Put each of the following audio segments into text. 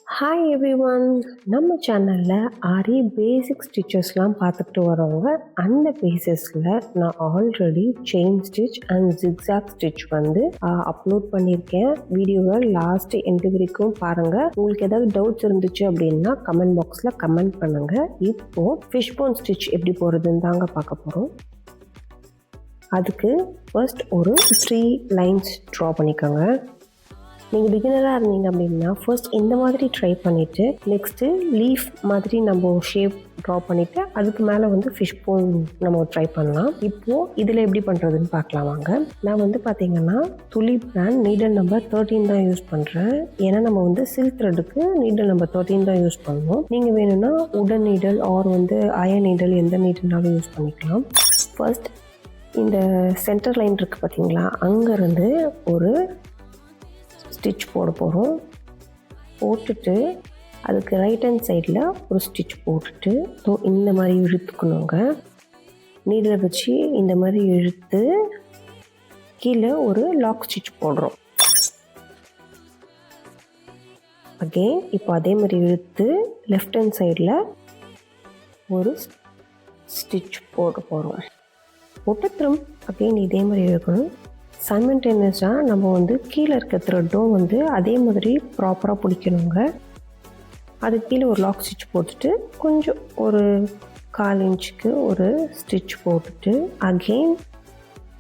Hi everyone, நம்ம சேனலில் ஆரி பேசிக் ஸ்டிச்சஸ்லாம் பார்த்துட்டு வரவங்க. அந்த பேசிஸில் நான் already chain stitch and zigzag stitch வந்து அப்லோட் பண்ணியிருக்கேன். வீடியோவை லாஸ்ட் எண்டு வரைக்கும் பாருங்கள். உங்களுக்கு ஏதாவது டவுட்ஸ் இருந்துச்சு அப்படின்னா கமெண்ட் பாக்ஸில் கமெண்ட் பண்ணுங்கள். இப்போது ஃபிஷ் போன் ஸ்டிச் எப்படி போகிறதுன்னு தாங்க பார்க்க போகிறோம். அதுக்கு ஃபர்ஸ்ட் ஒரு 3 லைன்ஸ் ட்ரா பண்ணிக்கோங்க. நீங்கள் பிகினராக இருந்தீங்க அப்படின்னா ஃபர்ஸ்ட் இந்த மாதிரி ட்ரை பண்ணிவிட்டு நெக்ஸ்ட்டு லீஃப் மாதிரி நம்ம ஷேப் ட்ரா பண்ணிவிட்டு அதுக்கு மேலே வந்து ஃபிஷ் போன் நம்ம ட்ரை பண்ணலாம். இப்போது இதில் எப்படி பண்ணுறதுன்னு பார்க்கலாம் வாங்க. நான் வந்து பார்த்திங்கன்னா துளி பிராண்ட் நீடல் நம்பர் 13 தான் யூஸ் பண்ணுறேன். ஏன்னா நம்ம வந்து சில்க் த்ரெட்டுக்கு நீடல் நம்பர் 13 தான் யூஸ் பண்ணுவோம். நீங்கள் வேணும்னா உடன் நீடல் ஆர் வந்து அயன் நீடல் எந்த நீடல்னாலும் யூஸ் பண்ணிக்கலாம். ஃபர்ஸ்ட் இந்த சென்டர் லைன் இருக்குது பார்த்திங்களா, அங்கேருந்து ஒரு ஸ்டிச் போட போகிறோம். போட்டுட்டு அதுக்கு ரைட் ஹேண்ட் சைடில் ஒரு ஸ்டிச் போட்டுட்டு இந்த மாதிரி இழுத்துக்கணுங்க. நீடில் வச்சு இந்த மாதிரி இழுத்து கீழே ஒரு லாக் ஸ்டிச் போடுறோம். அகெயின் இப்போ அதே மாதிரி இழுத்து லெஃப்ட் ஹேண்ட் சைடில் ஒரு ஸ்டிச் போட போகிறோம். போட்டு திரும்ப அகெயின் இதே மாதிரி இழுக்கணும். சைமல்டேனியஸாக நம்ம வந்து கீழே இருக்க த்ரெட்டும் வந்து அதே மாதிரி ப்ராப்பராக பிடிக்கணுங்க. அது கீழே ஒரு லாக் ஸ்டிச் போட்டுட்டு கொஞ்சம் ஒரு 1/4 இன்ச்சுக்கு ஒரு ஸ்டிச் போட்டுட்டு அகெயின்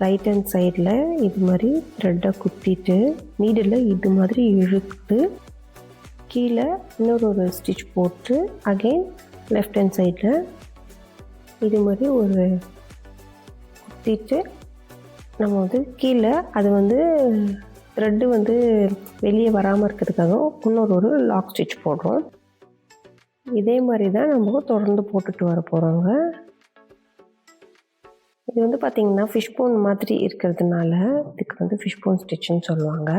ரைட் ஹேண்ட் சைடில் இது மாதிரி த்ரெட்டை குத்திட்டு நீடில் இது மாதிரி இழுத்து கீழே இன்னொரு ஸ்டிச் போட்டு அகெயின் லெஃப்ட் ஹேண்ட் சைடில் இது மாதிரி ஒரு குத்திட்டு நம்ம வந்து கீழே அது வந்து த்ரெட்டு வந்து வெளியே வராமல் இருக்கிறதுக்காக இன்னொரு லாக் ஸ்டிச் போடுறோம். இதே மாதிரி தான் நம்ம தொடர்ந்து போட்டுட்டு வர போகிறோங்க. இது வந்து பார்த்திங்கன்னா ஃபிஷ் போன் மாதிரி இருக்கிறதுனால இதுக்கு வந்து ஃபிஷ் போன் ஸ்டிச்சுன்னு சொல்லுவாங்க.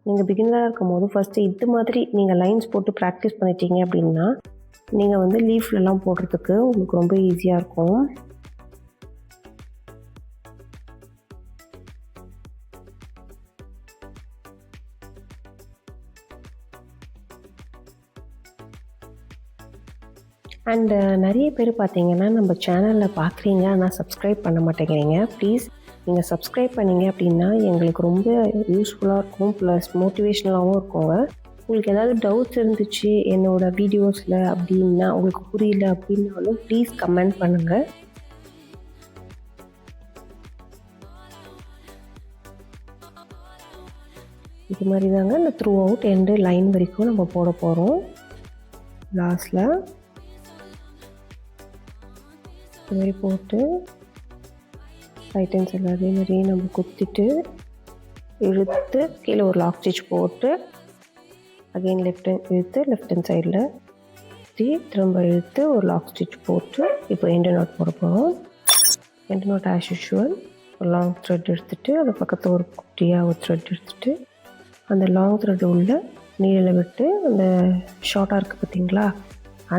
நீங்கள் பிகினராக இருக்கும் போது ஃபஸ்ட்டு இது மாதிரி நீங்கள் லைன்ஸ் போட்டு ப்ராக்டிஸ் பண்ணிட்டீங்க அப்படின்னா நீங்கள் வந்து லீஃப்லலாம் போடுறதுக்கு உங்களுக்கு ரொம்ப ஈஸியாக இருக்கும். அண்டு நிறைய பேர் பார்த்தீங்கன்னா நம்ம சேனலில் பார்க்குறீங்க ஆனால் சப்ஸ்கிரைப் பண்ண மாட்டேங்கிறீங்க. ப்ளீஸ் நீங்கள் சப்ஸ்கிரைப் பண்ணிங்க அப்படின்னா எங்களுக்கு ரொம்ப யூஸ்ஃபுல்லாக இருக்கும், ப்ளஸ் மோட்டிவேஷ்னலாகவும் இருக்குங்க. உங்களுக்கு ஏதாவது டவுட்ஸ் இருந்துச்சு என்னோடய வீடியோஸில் அப்படின்னா உங்களுக்கு புரியல அப்படின்னாலும் ப்ளீஸ் கமெண்ட் பண்ணுங்கள். இது மாதிரி தாங்க இந்த த்ரூ அவுட் எண்டு லைன் வரைக்கும் நம்ம போட போகிறோம். லாஸ்ட்டில் இது மாதிரி போட்டு ரைட் ஹேண்ட் சைடில் அதே மாதிரி நம்ம குத்திட்டு இழுத்து கீழே ஒரு லாக் ஸ்டிச் போட்டு அகெயின் லெஃப்ட் ஹேண்ட் இழுத்து லெஃப்ட் ஹேண்ட் சைடில் திரும்ப இழுத்து ஒரு லாக் ஸ்டிச் போட்டு இப்போ எண்டு நாட் போட போகிறோம். எண்டு நாட் ஆஸ் யூஷுவல் ஒரு லாங் த்ரெட் எடுத்துகிட்டு அது பக்கத்தில் ஒரு குட்டியாக ஒரு த்ரெட் எடுத்துகிட்டு அந்த லாங் த்ரெட் உள்ள நீடில் விட்டு அந்த ஷார்ட்டாக இருக்குது பார்த்திங்களா,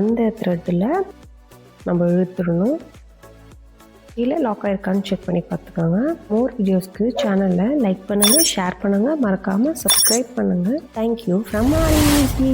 அந்த த்ரெட்டில் நம்ம இழுத்துடணும். கீழே லாக் ஆகிருக்கான்னு செக் பண்ணி பார்த்துக்கோங்க. மோர் வீடியோஸ்க்கு சேனலில் லைக் பண்ணுங்கள், ஷேர் பண்ணுங்கள், மறக்காமல் சப்ஸ்கிரைப் பண்ணுங்கள். Thank you from aari.